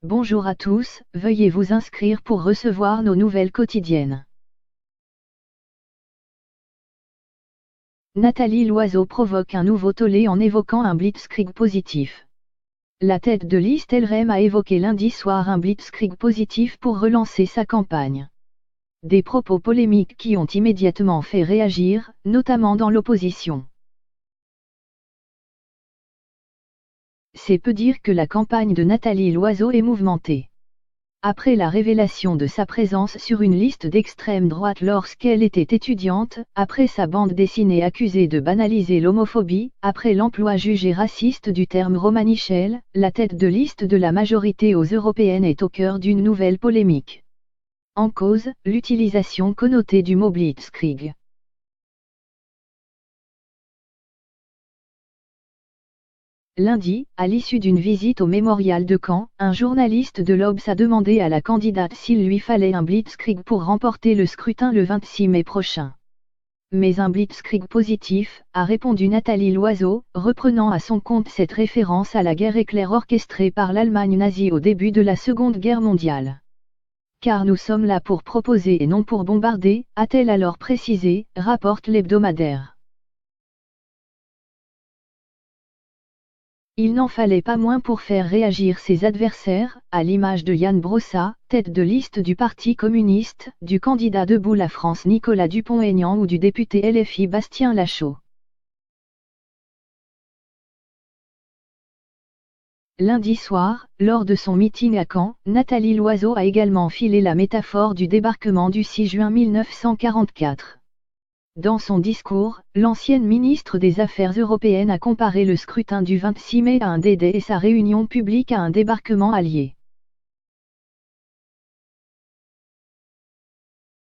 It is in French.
Bonjour à tous, veuillez vous inscrire pour recevoir nos nouvelles quotidiennes. Nathalie Loiseau provoque un nouveau tollé en évoquant un blitzkrieg positif. La tête de liste LREM a évoqué lundi soir un blitzkrieg positif pour relancer sa campagne. Des propos polémiques qui ont immédiatement fait réagir, notamment dans l'opposition. C'est peu dire que la campagne de Nathalie Loiseau est mouvementée. Après la révélation de sa présence sur une liste d'extrême droite lorsqu'elle était étudiante, après sa bande dessinée accusée de banaliser l'homophobie, après l'emploi jugé raciste du terme romanichel, la tête de liste de la majorité aux européennes est au cœur d'une nouvelle polémique. En cause, l'utilisation connotée du mot blitzkrieg. Lundi, à l'issue d'une visite au mémorial de Caen, un journaliste de l'Obs a demandé à la candidate s'il lui fallait un blitzkrieg pour remporter le scrutin le 26 mai prochain. Mais un blitzkrieg positif, a répondu Nathalie Loiseau, reprenant à son compte cette référence à la guerre éclair orchestrée par l'Allemagne nazie au début de la Seconde Guerre mondiale. Car nous sommes là pour proposer et non pour bombarder, a-t-elle alors précisé, rapporte l'hebdomadaire. Il n'en fallait pas moins pour faire réagir ses adversaires, à l'image de Yann Brossa, tête de liste du Parti communiste, du candidat Debout la France Nicolas Dupont-Aignan ou du député LFI Bastien Lachaud. Lundi soir, lors de son meeting à Caen, Nathalie Loiseau a également filé la métaphore du débarquement du 6 juin 1944. Dans son discours, l'ancienne ministre des Affaires européennes a comparé le scrutin du 26 mai à un D-Day et sa réunion publique à un débarquement allié.